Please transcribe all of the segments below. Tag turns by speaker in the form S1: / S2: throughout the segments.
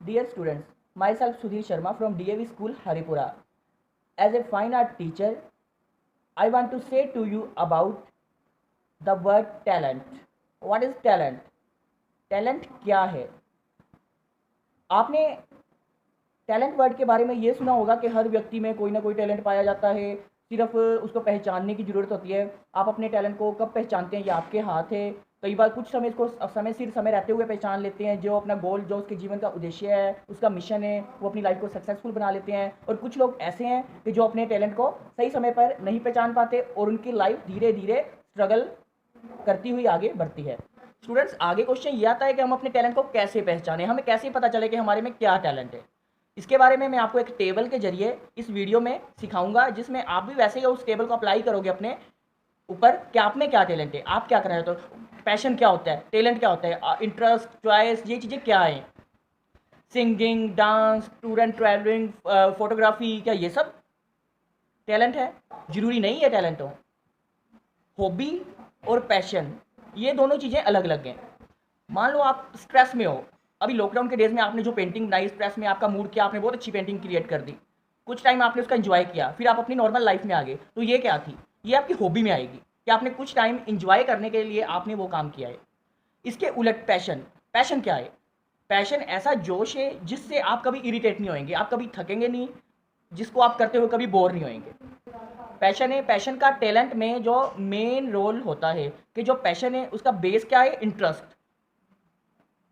S1: Dear students, myself Sudhir Sharma from DAV School, Haripura. As a fine art teacher, I want to say to you about the word talent. What is talent? Talent क्या है? आपने talent word के बारे में ये सुना होगा कि हर व्यक्ति में कोई ना कोई टैलेंट पाया जाता है, सिर्फ उसको पहचानने की ज़रूरत होती है। आप अपने टैलेंट को कब पहचानते हैं, ये आपके हाथ है। कई बार कुछ समय इसको समय रहते हुए पहचान लेते हैं। जो अपना गोल, जो उसके जीवन का उद्देश्य है, उसका मिशन है, वो अपनी लाइफ को सक्सेसफुल बना लेते हैं। और कुछ लोग ऐसे हैं कि जो अपने टैलेंट को सही समय पर नहीं पहचान पाते और उनकी लाइफ धीरे धीरे स्ट्रगल करती हुई आगे बढ़ती है। स्टूडेंट्स, आगे क्वेश्चन ये आता है कि हम अपने टैलेंट को कैसे पहचानें, हमें कैसे पता चले कि हमारे में क्या टैलेंट है। इसके बारे में मैं आपको एक टेबल के जरिए इस वीडियो में सिखाऊंगा, जिसमें आप भी वैसे ही उस टेबल को अप्लाई करोगे अपने ऊपर कि आप में क्या टैलेंट है, आप क्या करना चाहते हो, पैशन क्या होता है, टैलेंट क्या होता है, इंटरेस्ट, चॉइस, ये चीज़ें क्या हैं, singing, dance, tour and travelling, photography, क्या ये सब टैलेंट है? जरूरी नहीं है टैलेंट हो। हॉबी और पैशन, ये दोनों चीज़ें अलग अलग हैं। मान लो आप स्ट्रेस में हो, अभी लॉकडाउन के डेज में आपने जो पेंटिंग बनाई, स्ट्रेस में आपका मूड किया, आपने बहुत अच्छी पेंटिंग क्रिएट कर दी, कुछ टाइम आपने उसका एंजॉय किया, फिर आप अपनी नॉर्मल लाइफ में आ गए, तो ये क्या थी? ये आपकी हॉबी में आएगी कि आपने कुछ टाइम एंजॉय करने के लिए आपने वो काम किया है। इसके उलट पैशन, पैशन क्या है? पैशन ऐसा जोश है जिससे आप कभी इरिटेट नहीं होंगे, आप कभी थकेंगे नहीं, जिसको आप करते हुए कभी बोर नहीं होंगे। पैशन है, पैशन का टैलेंट में जो मेन रोल होता है कि जो पैशन है उसका बेस क्या है? इंटरेस्ट।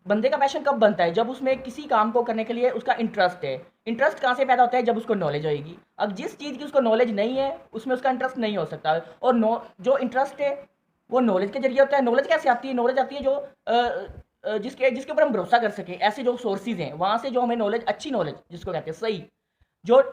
S1: बंदे का पैशन कब बनता है? जब उसमें किसी काम को करने के लिए उसका इंटरेस्ट है। इंटरेस्ट कहाँ से पैदा होता है? जब उसको नॉलेज होगी। अब जिस चीज़ की उसको नॉलेज नहीं है उसमें उसका इंटरेस्ट नहीं हो सकता। और जो इंटरेस्ट है वो नॉलेज के जरिए होता है। नॉलेज कैसे आती है? नॉलेज आती है जो जिसके जिसके ऊपर हम भरोसा कर सकें, ऐसे जो सोर्सेज हैं वहाँ से जो हमें नॉलेज, अच्छी नॉलेज जिसको कहते हैं, सही, जो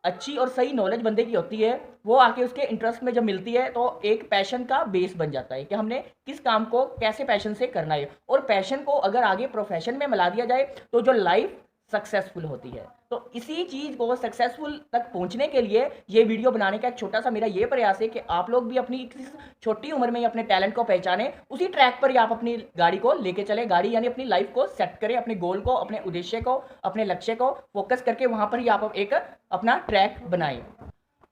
S1: अच्छी और सही नॉलेज बंदे की होती है, वो आके उसके इंटरेस्ट में जब मिलती है तो एक पैशन का बेस बन जाता है कि हमने किस काम को कैसे पैशन से करना है। और पैशन को अगर आगे प्रोफेशन में मिला दिया जाए तो जो लाइफ सक्सेसफुल होती है। तो इसी चीज़ को सक्सेसफुल तक पहुंचने के लिए ये वीडियो बनाने का एक छोटा सा मेरा ये प्रयास है कि आप लोग भी अपनी किसी छोटी उम्र में ही अपने टैलेंट को पहचानें, उसी ट्रैक पर ही आप अपनी गाड़ी को लेके चले। गाड़ी यानी अपनी लाइफ को सेट करें, अपने गोल को, अपने उद्देश्य को, अपने लक्ष्य को फोकस करके वहां पर ही आप एक अपना ट्रैक बनाएं।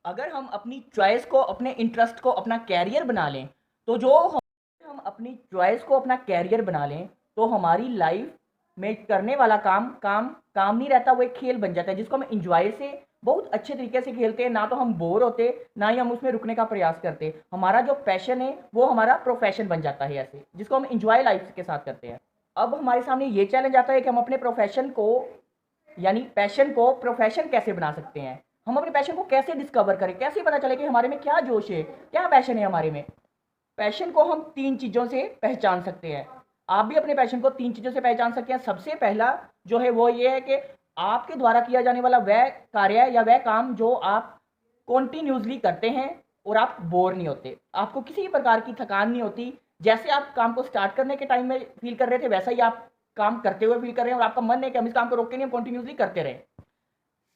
S1: अगर हम अपनी चॉइस को, अपने इंटरेस्ट को अपना कैरियर बना लें, तो जो हम अपनी चॉइस को अपना कैरियर बना लें तो हमारी लाइफ में करने वाला काम काम काम नहीं रहता, वो एक खेल बन जाता है जिसको हम इंजॉय से बहुत अच्छे तरीके से खेलते हैं। ना तो हम बोर होते, ना ही हम उसमें रुकने का प्रयास करते। हमारा जो पैशन है वो हमारा प्रोफेशन बन जाता है, ऐसे जिसको हम इंजॉय लाइफ के साथ करते हैं। अब हमारे सामने ये चैलेंज आता है कि हम अपने प्रोफेशन को, यानी पैशन को प्रोफेशन कैसे बना सकते हैं। हम अपने पैशन को कैसे डिस्कवर करें, कैसे पता चले कि हमारे में क्या जोश है, क्या पैशन है हमारे में। पैशन को हम 3 चीज़ों से पहचान सकते हैं। आप भी अपने पैशन को 3 चीज़ों से पहचान सकते हैं। सबसे पहला जो है वो ये है कि आपके द्वारा किया जाने वाला वह कार्य या वह काम जो आप कॉन्टिन्यूसली करते हैं और आप बोर नहीं होते, आपको किसी भी प्रकार की थकान नहीं होती। जैसे आप काम को स्टार्ट करने के टाइम में फील कर रहे थे, वैसा ही आप काम करते हुए फील कर रहे हैं और आपका मन है कि हम इस काम को रोके नहीं, हम कॉन्टिन्यूसली करते रहें।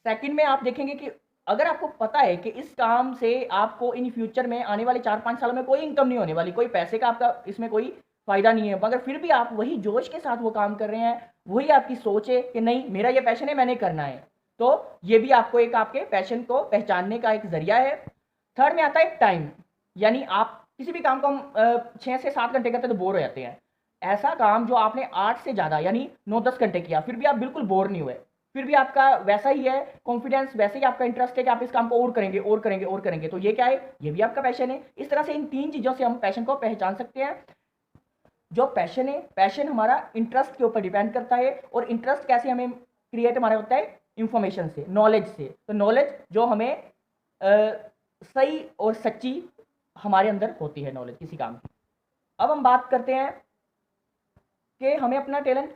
S1: सेकंड में आप देखेंगे कि अगर आपको पता है कि इस काम से आपको इन फ्यूचर में आने वाले 4-5 सालों में कोई इनकम नहीं होने वाली, कोई पैसे का आपका इसमें कोई फ़ायदा नहीं है, मगर फिर भी आप वही जोश के साथ वो काम कर रहे हैं, वही आपकी सोच है कि नहीं मेरा ये पैशन है, मैंने करना है, तो ये भी आपको एक आपके पैशन को पहचानने का एक ज़रिया है। थर्ड में आता है टाइम, यानी आप किसी भी काम को हम 6 से 7 घंटे करते तो बोर हो जाते हैं। ऐसा काम जो आपने 8 से ज़्यादा यानी 9-10 घंटे किया, फिर भी आप बिल्कुल बोर नहीं हुए, फिर भी आपका वैसा ही है कॉन्फिडेंस, वैसे ही आपका इंटरेस्ट है कि आप इस काम को और करेंगे और करेंगे और करेंगे, तो ये क्या है? ये भी आपका पैशन है। इस तरह से इन 3 चीज़ों से हम पैशन को पहचान सकते हैं। जो पैशन है, पैशन हमारा इंटरेस्ट के ऊपर डिपेंड करता है। और इंटरेस्ट कैसे हमें क्रिएट हमारा होता है? इंफॉर्मेशन से, नॉलेज से। तो नॉलेज जो हमें सही और सच्ची हमारे अंदर होती है, नॉलेज किसी काम की। अब हम बात करते हैं कि हमें अपना टैलेंट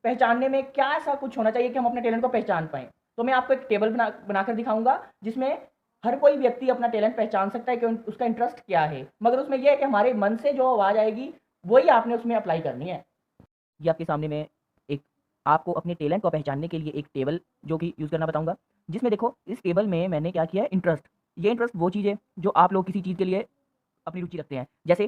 S1: पहचानने में क्या ऐसा कुछ होना चाहिए कि हम अपने टैलेंट को पहचान पाएँ। तो मैं आपको एक टेबल बनाकर दिखाऊंगा जिसमें हर कोई व्यक्ति अपना टैलेंट पहचान सकता है कि उसका इंटरेस्ट क्या है, मगर उसमें यह है कि हमारे मन से जो आवाज़ आएगी वही आपने उसमें अप्लाई करनी है। ये आपके सामने मैं एक आपको अपने टैलेंट को पहचानने के लिए एक टेबल जो कि यूज़ करना बताऊंगा, जिसमें देखो इस टेबल में मैंने क्या किया है? इंटरेस्ट। ये इंटरेस्ट वो चीज़ है जो आप लोग किसी चीज़ के लिए अपनी रुचि रखते हैं। जैसे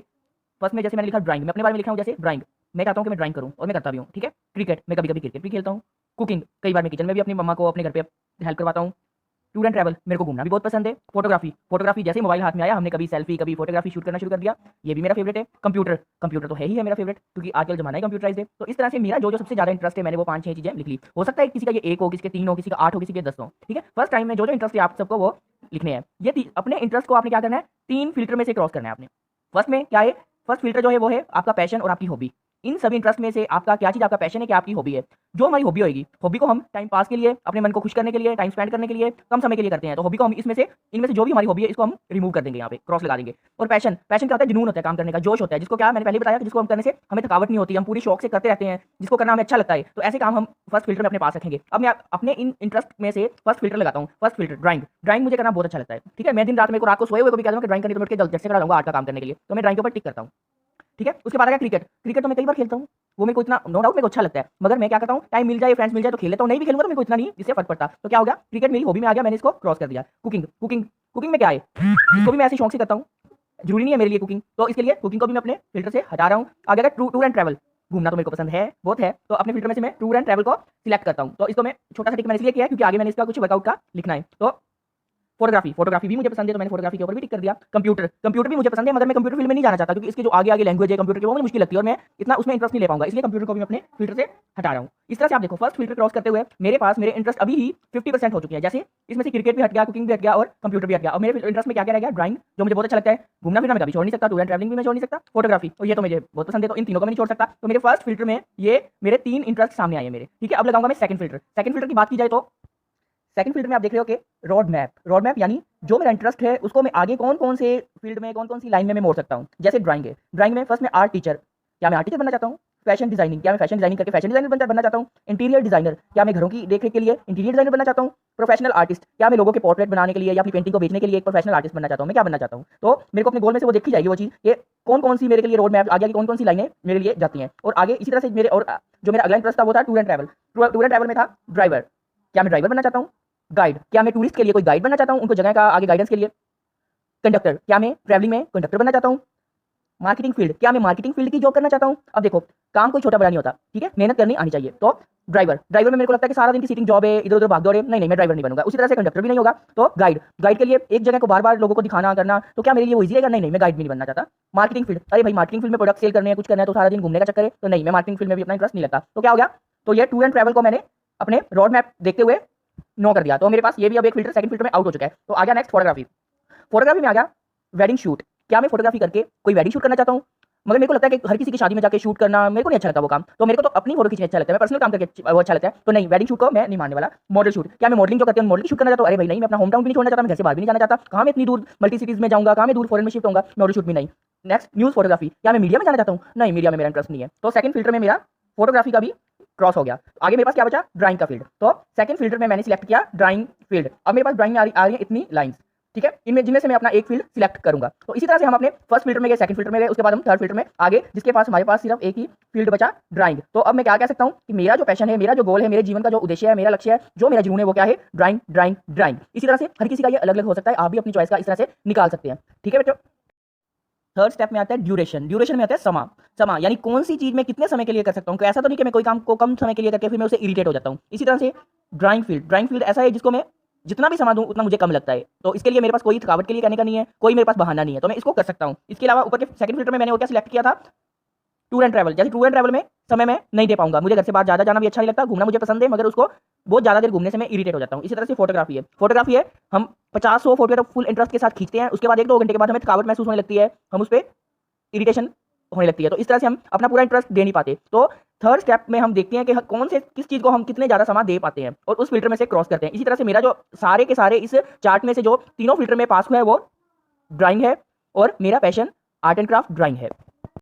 S1: फर्स्ट में जैसे मैंने लिखा ड्राइंग, मैं अपने बारे में लिख रहा हूँ, जैसे ड्राइंग मैं चाहता हूँ कि मैं ड्राइंग करूँ और मैं करता भी हूँ, ठीक है। क्रिकेट, मैं कभी कभी क्रिकेट भी खेलता हूँ। कुकिंग, कई बार मैं किचन में भी अपनी मम्मा को अपने घर पे हेल्प करवाता हूँ। टूर एंड ट्रैवल, मेरे को घूमना भी बहुत पसंद है। फोटोग्राफी, फोटोग्राफी जैसे मोबाइल हाथ में आया हमने कभी सेल्फी कभी फोटोग्राफी शूट करना शुरू कर दिया, ये भी मेरा फेवरेट है। कंप्यूटर, कंप्यूटर तो है ही है मेरा फेवरेट, क्योंकि आजकल जमाना ही कंप्यूटराइज है। तो इस तरह से मेरा जो जो सबसे ज्यादा इंटरेस्ट है, मैंने वो 5-6 चीजें लिख ली। हो सकता है किसी का ये 1 हो, किसी के 3 हो, किसी का 8 हो, किसी के 10 हो, ठीक है। फर्स्ट टाइम में जो जो इंटरेस्ट है आप सबको वो लिखने हैं। ये अपने इंटरेस्ट को आपने क्या करना है, 3 फिल्टर में से क्रॉस करना है आपने। फर्स्ट में क्या है, फर्स्ट फिल्टर जो है वो है आपका पैशन और आपकी हॉबी। इन सभी इंटरेस्ट में से आपका क्या चीज़ आपका पैशन है, क्या आपकी हॉबी है। जो हमारी हॉबी होगी, हॉबी को हम टाइम पास के लिए, अपने मन को खुश करने के लिए, टाइम स्पेंड करने के लिए, कम समय के लिए करते हैं। तो हॉबी को हम इसमें से, इनमें से जो भी हमारी हॉबी है इसको हम रिमूव कर देंगे, यहाँ पे क्रॉस लगा देंगे। और पैशन, पैशन क्या होता है, जुनून होता है, काम करने का जोश होता है, जिसको क्या मैंने पहले बताया कि जिसको हम करने से हमें थकावट नहीं होती, हम पूरी शौक से करते रहते हैं, जिसको करना हमें अच्छा लगता है। तो ऐसे काम हम फर्स्ट फिल्टर में अपने पास रखेंगे। अब मैं अपने इन इंटरेस्ट में से फर्स्ट फिल्टर लगाता हूँ। फर्स्ट फिल्टर ड्राइंग, ड्राइंग मुझे करना बहुत अच्छा लगता है, ठीक है। मैं दिन रात मेरे को रात को सोए हुए को भी कहता हूँ कि ड्राइंग करनी, तो मैं जल्द से करा लूंगा आर्ट का काम करने के लिए, तो मैं ड्राइंग के ऊपर टिक करता हूँ, ठीक है। उसके बाद आ गया क्रिकेट, क्रिकेट तो मैं कई बार खेलता हूँ, वो मेरे को इतना नो डाउट मेरे को अच्छा लगता है, मगर मैं क्या करता हूँ, टाइम मिल जाए, फ्रेंड्स मिल जाए तो खेल लेता हूँ, नहीं भी खेलूंगा तो मेरे को इतना नहीं इससे फर्क पड़ता। तो क्या हो गया, क्रिकेट मेरी हॉबी में आ गया, मैंने इसको क्रॉस कर दिया। कुकिंग, कुकिंग, कुकिंग में क्या है, इसको भी मैं ऐसे शौक से करता हूँ, जरूरी नहीं है मेरे लिए कुकिंग, तो इसके लिए कुकिंग को भी मैं अपने फिल्टर से हटा रहा हूँ। आगे अगर टूर एंड ट्रैवल, घूमना तो मेरे को पसंद है, बहुत है, तो अपने फिल्टर में से मैं टूर एंड ट्रैवल को सिलेक्ट करता हूँ। तो इसको मैं छोटा सा टिक मैंने इसलिए किया है क्योंकि आगे मैंने इसका कुछ वर्कआउट का लिखना है। तो फोटोग्राफी, फोटोग्राफी भी मुझे पसंद है, तो मैंने फोटोग्राफी के ऊपर भी टिक कर दिया। कंप्यूटर, कंप्यूटर भी मुझे पसंद है, मगर मैं कंप्यूटर फील्ड में नहीं जाना चाहता, क्योंकि इसके जो आगे आगे लैंग्वेज है कंप्यूटर की वो मुझे मुश्किल लगती है और मैं इतना उसमें इंटरेस्ट नहीं ले पाऊंगा, इसलिए कंप्यूटर को भी मैं अपने फिल्टर से हटा रहा हूँ। इस तरह से आप देखो, फर्स्ट फिल्टर क्रॉस करते हुए मेरे पास मेरे इंटरेस्ट अभी ही 50% हो चुके हैं। जैसे इसमें से क्रिकेट भी हट गया, कुकिंग भी हट गया और कंप्यूटर भी हट गया। और मेरे इंटरेस्ट में क्या क्या रह गया, ड्राइंग जो मुझे बहुत अच्छा लगता है, घूमना फिरना मैं कभी छोड़ नहीं सकता, टूर एंड ट्रैवलिंग भी मैं छोड़ नहीं सकता, फोटोग्राफी और ये तो मुझे बहुत पसंद है, तो इन तीनों को मैं नहीं छोड़ सकता। तो मेरे फर्स्ट फिल्टर में ये मेरे 3 इंटरेस्ट सामने आए हैं मेरे, ठीक है। अब लगाऊंगा मैं सेकंड फिल्टर। सेकंड फिल्टर की बात की जाए तो सेकंड फील्ड में आप देख रहे हो कि रोड मैप, रोड मैप यानी जो मेरा इंटरेस्ट है उसको मैं आगे कौन कौन से फील्ड में, कौन कौन सी लाइन में मैं मोड़ सकता हूँ। जैसे ड्राइंग है, ड्राइंग में फर्स्ट में आर्ट टीचर, क्या मैं आर्ट टीचर बनना चाहता हूँ। फैशन डिजाइनिंग, क्या मैं फैशन डिजाइनिंग करके फैशन डिजाइनर बनना चाहता हूँ। इंटीरियर डिजाइनर, क्या मैं घरों की देखरेख के लिए इंटीरियर डिजाइनर बनना चाहता हूँ। प्रोफेशनल आर्टिस्ट, क्या मैं लोगों के पोर्ट्रेट बनाने के लिए या अपनी पेंटिंग को बेचने के लिए एक प्रोफेशनल आर्टिस्ट बनना चाहता हूँ। मैं क्या बनना चाहता हूँ, तो मेरे को अपने गोल में से वो देखी जाएगी वो चीज़ कि कौन कौन सी मेरे के लिए रोड मैप, आगे की कौन कौन सी लाइनें मेरे लिए जाती हैं। और आगे इसी तरह से मेरे, और जो मेरा अगला इंटरेस्ट था वो था tour and travel. Tour and travel में था ड्राइवर, क्या मैं ड्राइवर बनना चाहता हूँ। गाइड, क्या मैं टूरिस्ट के लिए कोई गाइड बनना चाहता हूँ, उनको जगह का आगे गाइडेंस के लिए। कंडक्टर, क्या मैं ट्रैवलिंग में कंडक्टर बनना चाहता हूँ। मार्केटिंग फील्ड, क्या मैं मार्केटिंग फील्ड की जॉब करना चाहता हूँ। अब देखो, काम कोई छोटा बड़ा नहीं होता, ठीक है, मेहनत करनी आनी चाहिए। तो ड्राइवर, ड्राइवर में मेरे को लगता है कि सारा दिन की सीटिंग जॉब है, इधर उधर भाग दौड़े, नहीं नहीं मैं ड्राइवर नहीं बनूंगा। उसी तरह से कंडक्टर भी नहीं होगा। तो गाइड, गाइड के लिए एक जगह को बार बार लोगों को दिखाना करना, तो क्या मेरे लिए वो इजी रहेगा, नहीं नहीं मैं गाइड भी नहीं बनना चाहता। मार्केटिंग फील्ड, अरे भाई मार्केटिंग फील्ड में प्रोडक्ट सेल करने हैं, कुछ करना है, तो सारा दिन घूमने का चक्कर है, तो नहीं मैं मार्केटिंग फील्ड में भी अपना इंटरेस्ट नहीं लगता। तो क्या हो गया, तो ये टूर एंड ट्रैवल को मैंने अपने रोड मैप देखते हुए नो कर दिया। तो मेरे पास ये भी अब एक फिल्टर सेकंड फिल्टर में आउट हो चुका है। तो आ गया नेक्स्ट फोटोग्राफी। फोटोग्राफी में आ गया वेडिंग शूट, क्या मैं फोटोग्राफी करके कोई वेडिंग शूट करना चाहता हूँ। मगर मेरे को लगता है कि हर किसी की शादी में जाके शूट करना मेरे को नहीं अच्छा लगता वो काम, तो मेरे को तो अपनी फोटो खींचना अच्छा लगता है, मैं पर्सनल काम करके वो अच्छा लगता है, तो नहीं वेडिंग शूट को मैं नहीं मानने वाला। मॉडल शूट, क्या मैं मॉडलिंग जो करती हूँ मॉडलिंग शूट करना चाहता हूँ। अरे भाई नहीं, मैं अपना होम टाउन भी नहीं छोड़ना चाहता, मैं घर से बाहर भी नहीं जाना चाहता, कहाँ मैं इतनी दूर मल्टी सिटीज में जाऊँगा, कहाँ मैं दूर फॉरेन में शिफ्ट होऊंगा, मॉडल शूट भी नहीं। नेक्स्ट न्यूज़ फोटोग्राफी, क्या मैं मीडिया में जाना चाहता हूँ, नहीं मीडिया में मेरा इंटरेस्ट नहीं है। तो सेकंड फिल्टर में मेरा फोटोग्राफी का भी क्रॉस हो गया। आगे मेरे पास क्या बचा, ड्राइंग का फील्ड। तो सेकंड फिल्टर में मैंने सिलेक्ट किया ड्राइंग फील्ड। अब मेरे पास ड्राइंग में आ रही है इतनी लाइंस, ठीक है, इनमें जिनमें से मैं अपना एक फील्ड सिलेक्ट करूंगा। तो इसी तरह से हम अपने फर्स्ट फिल्टर में गए, सेकंड फिल्टर में गए, उसके बाद हम थर्ड फिल्टर में आगे, जिसके पास हमारे पास सिर्फ एक ही फील्ड बचा, ड्राइंग। तो अब मैं क्या कह सकता हूँ कि मेरा जो पैशन है, मेरा जो गोल है, मेरे जीवन का जो उद्देश्य है, मेरा लक्ष्य है, जो मेरा जुनून है, वो क्या है, ड्राइंग ड्राइंग ड्राइंग। इसी तरह से हर किसी का ये अलग अलग हो सकता है, आप भी अपनी चॉइस का इस तरह से निकाल सकते हैं, ठीक है बच्चों। थर्ड स्टेप में आता है ड्यूरेशन, ड्यूरेशन में आता है समा, समा यानी कौन सी चीज मैं कितने समय के लिए कर सकता हूँ। ऐसा तो नहीं कि मैं कोई काम को कम समय के लिए करके फिर मैं उसे इरिटेट हो जाता हूँ। इसी तरह से ड्राइंग फील्ड, ड्राइंग फील्ड ऐसा है जिसको मैं जितना भी समय दूं उतना मुझे कम लगता है, तो इसके लिए मेरे पास कोई थकावट के लिए कहने का नहीं है, कोई मेरे पास बहाना नहीं है, तो मैं इसको कर सकता हूँ। इसके अलावा ऊपर के सेकंड फिल्टर में मैंने और क्या सिलेक्ट किया था, टूर एंड ट्रैवल। जैसे टूर एंड ट्रैवल में समय मैं नहीं दे पाऊंगा, मुझे घर से बाहर ज़्यादा जाना भी अच्छा नहीं लगता, घूमना मुझे पसंद है, मगर उसको बहुत ज़्यादा देर घूमने से मैं इरिटेट हो जाता हूँ। इसी तरह से फोटोग्राफी है, फोटोग्राफी है हम 50-100 फोटो तो फुल इंटरेस्ट के साथ खींचते हैं, उसके बाद 1-2 घंटे के बाद हमें थकावट महसूस होने लगती है, हम उस पर इरिटेशन होने लगती है, तो इस तरह से हम अपना पूरा इंटरेस्ट दे नहीं पाते। तो थर्ड स्टेप में हम देखते हैं कि कौन से किस चीज़ को हम कितने ज़्यादा समय दे पाते हैं और उस फिल्टर में से क्रॉस करते हैं। इसी तरह से मेरा जो सारे के सारे इस चार्ट में से जो तीनों फिल्टर में पास हुआ है वो ड्राइंग है और मेरा passion art and craft drawing है।